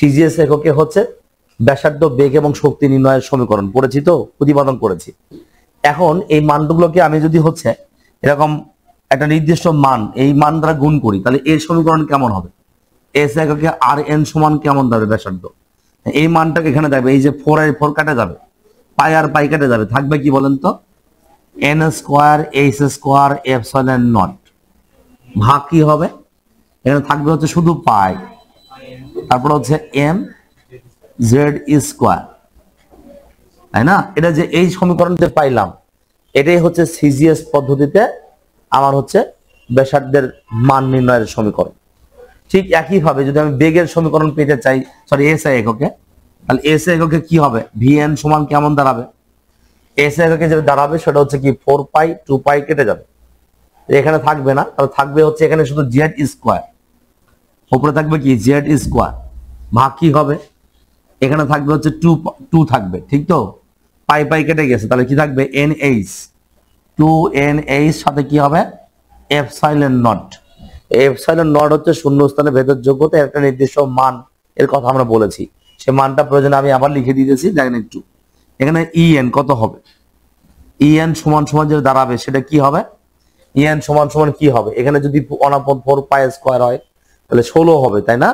CGS এককে হচ্ছে ব্যাসার্ধ, বেগ এবং শক্তি নির্ণয়ের সমীকরণ। পড়েছি তো, প্রতিপাদন করেছি। এখন এই মানগুলোকে আমি যদি হচ্ছে এরকম একটা নির্দিষ্ট মান, এই মান দ্বারা গুণ করি, তাহলে এর সমীকরণ কেমন হবে? এস এককে আর এন সমান কেমন যাবে ব্যাসার্ধ? এই মানটাকে এখানে দেখবে, এই যে 4 আর 4 কাটে যাবে, পাই আর পাই কাটে যাবে, থাকবে কি বলেন তো? N square H square epsilon not. ভাগ কি হবে? এখানে থাকবে হচ্ছে শুধু পাই, তারপর হচ্ছে এম জেড স্কোয়ার, তাই না? এটা যে এই সমীকরণতে পাইলাম, এটাই হচ্ছে সিজিএস পদ্ধতিতে আমার হচ্ছে ব্যাসার্ধের মান নির্ণয়ের সমীকরণ। ঠিক একইভাবে যদি আমি বেগের সমীকরণ পেতে চাই, সরি এসআই এককে, তাহলে এসআই এককে কি হবে? ভিএন সমান কেমন দাঁড়াবে? এসআই এককে যেটা দাঁড়াবে সেটা হচ্ছে কি 4 পাই 2 পাই কেটে যাবে, এখানে থাকবে না, তাহলে থাকবে হচ্ছে এখানে শুধু জেড স্কোয়ার, উপরে থাকবে কি জেড স্কোয়ার, ভাগ কি হবে? এখানে থাকবে হচ্ছে 2 থাকবে, ঠিক তো? পাই পাই কেটে গেছে, তাহলে কি থাকবে? এনএইচ 2NH সাথে কি হবে? Epsilon not. এপসাইলন নট হচ্ছে শূন্যস্থানে ভেদর যোগ্যতা, একটা নির্দিষ্ট মান এর কথা আমরা বলেছি। সে মানটা প্রয়োজনে আমি আবার লিখে দিয়েছি, দেখেন একটু। এখানে ইএন কত হবে? ইএন সমান সমান যে দাঁড়াবে সেটা কি হবে? ইএন সমান সমান কি হবে? এখানে যদি 1/4 পাই স্কোয়ার হয় তাহলে 16 হবে, তাই না?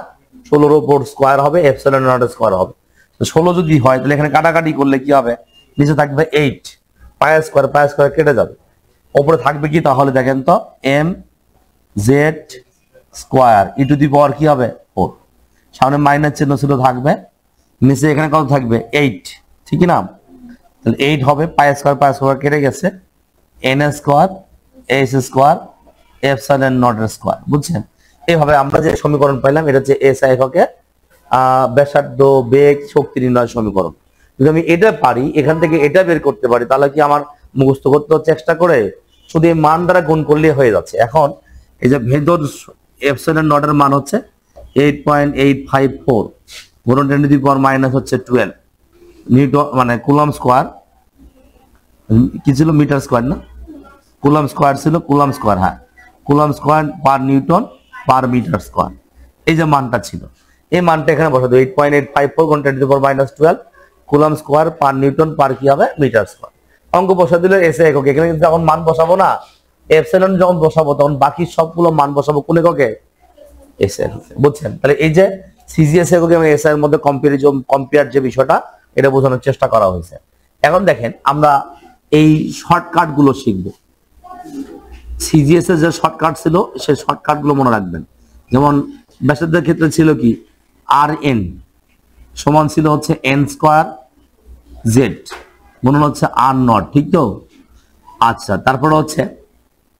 16 উপর স্কোয়ার হবে, এপসাইলন নট স্কোয়ার হবে। তো 16 যদি হয় তাহলে এখানে কাটাকাটি করলে কি হবে? নিচে থাকবে 8, পাই স্কোয়ার কেটে যাবে, উপরে থাকবে কি তাহলে দেখেন তো? M Z square E to the power কি হবে? 4। সামনে মাইনাস চিহ্ন ছিল, থাকবে নিচে এখানে কত থাকবে? 8, ঠিক না? তাহলে 8 হবে, পাই স্কোয়ার কেটে গেছে, N square H square epsilon not square. বুঝছেন? এইভাবে আমরা যে সমীকরণ পাইলাম এটা হচ্ছে এসআই এককে ব্যাসার্ধ, বেগ, শক্তি নির্ণয় সমীকরণ। যদি আমি এটা পারি, এখান থেকে এটা বের করতে পারি, তাহলে কি আমার মুখস্থ করতে হচ্ছে চেষ্টা করে? শুধু এই মান দ্বারা গুণ করলে হয়ে যাচ্ছে। এখন এই যে ভেদর এপসাইলন নট এর মান হচ্ছে 8.854 গুণন 10 টু দি পাওয়ার মাইনাস হচ্ছে 12 নিউটন, মানে কুলম্ব স্কোয়ার, কি ছিল? মিটার স্কোয়ার না, কুলম্ব স্কোয়ার ছিল, কুলম্ব স্কোয়ার, হ্যাঁ, coulomb square per newton per metre square, এই যে মানটা ছিল, এই মানটা এখানে বসাতে 8.854 গুণ 10 to the power minus 12 coulomb square per newton per কি হবে? Metre square. অঙ্ক বসা দিলে এসে একক। এখানে কিন্তু যখন মান বসাবো না, এপসাইলন যখন বসাবো, তখন বাকি সবগুলো মান বসাবো কোন এককে? এসে এককে। বুঝছেন? তাহলে এই যে সিজিএস একক এবং এসআই এর মধ্যে কম্পেয়ার যে বিষয়টা, এটা বোঝানোর চেষ্টা করা হয়েছে। এখন দেখেন আমরা এই শর্টকাট গুলো শিখবো। সিজিএস এর যে শর্টকাট ছিল সেই শর্টকাট গুলো মনে রাখবেন। যেমন ব্যাসার্ধের ক্ষেত্রে ছিল কি? আর এন সমান ছিল হচ্ছে এন স্কোয়ার জেড গুণন হচ্ছে আর নট, ঠিক তো? আচ্ছা, তারপরে হচ্ছে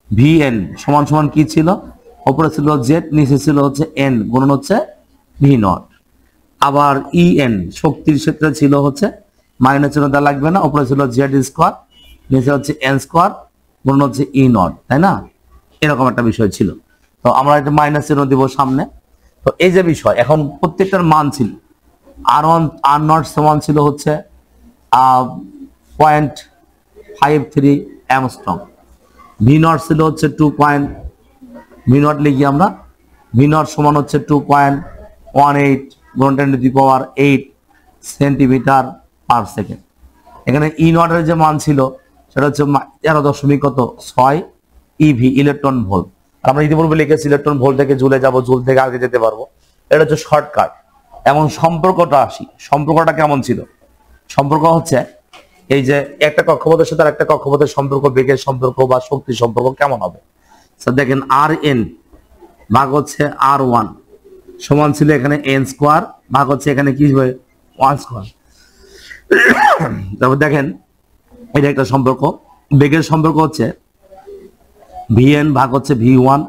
ভিএন সমান সমান কি ছিল? উপরে ছিল জেড, নিচে ছিল হচ্ছে এন গুণন হচ্ছে ভি নট। আবার ইএন শক্তির ক্ষেত্রে ছিল হচ্ছে মাইনাস চিহ্ন দেওয়া লাগবে না, উপরে ছিল জেড স্কোয়ার, নিচে হচ্ছে এন স্কোয়ার গুণন হচ্ছে ই নট, তাই না? এরকম একটা বিষয় ছিল। তো আমরা একটা মাইনাস চিহ্ন দিব সামনে। তো এই যে বিষয়, এখন প্রত্যেকটার মান ছিল আর নট সমান ছিল হচ্ছে 0.53 অ্যামস্ট্রং, ভি নট ছিল হচ্ছে 2. ভি নট লিখি আমরা, ভি নট সমান হচ্ছে 2.18 গুণ 10 to the power 8 centimetre per second. এখানে ই নটের যে মান ছিল সেটা হচ্ছে 13.6 ইভি, ইলেকট্রন ভোল্ট। আমরা ইতিপূর্বে লিখেছি ইলেকট্রন ভোল্ট থেকে জুলে যাব, জুল থেকে আগে যেতে পারবো, এটা হচ্ছে শর্টকাট। এমন সম্পর্কটা আসি, সম্পর্কটা কেমন ছিল? সম্পর্ক হচ্ছে এই যে একটা কক্ষপথের সাথে আরেকটা কক্ষপথের সম্পর্ক, বেগের সম্পর্ক বা শক্তির সম্পর্ক কেমন হবে? দেখেন আর এন ভাগ হচ্ছে আর ওয়ান সমান ছিল এখানে এন স্কোয়ার, ভাগ হচ্ছে এখানে কি হবে? 1 স্কোয়ার। তারপর দেখেন এটা একটা সম্পর্ক। বেগের সম্পর্ক হচ্ছে ভিএন ভাগ হচ্ছে ভি ওয়ান,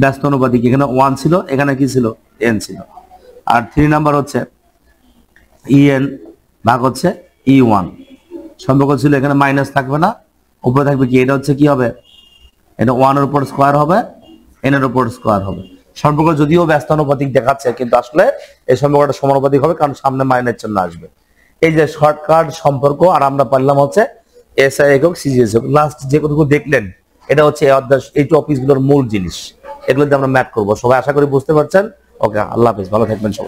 ব্যস্ত অনুপাতিক, এখানে 1 ছিল, এখানে কি ছিল? এন ছিল। আর 3 নাম্বার হচ্ছে ইএন ভাগ হচ্ছে ই ওয়ান, সম্পর্ক ছিল এখানে মাইনাস থাকবে না, উপরে থাকবে কি? এটা হচ্ছে কি হবে? এটা 1 এর উপর স্কোয়ার হবে, এন এর উপর স্কোয়ার হবে। সম্পর্ক যদিও ব্যস্ত অনুপাতিক দেখাচ্ছে, কিন্তু আসলে এই সম্পর্কটা সমানুপাতিক হবে, কারণ সামনে মাইনাস চিহ্ন আসবে। এই যে শর্টকাট সম্পর্ক, আর আমরা পারলাম হচ্ছে এসআই একক, সিজিএস একক। লাস্ট যে কতটুকু দেখলেন এটা হচ্ছে এই টপিকগুলোর মূল জিনিস, এগুলো দিয়ে আমরা ম্যাথ করবো। সবাই আশা করি বুঝতে পারছেন। ওকে, আল্লাহ হাফেজ, ভালো থাকবেন সবাই।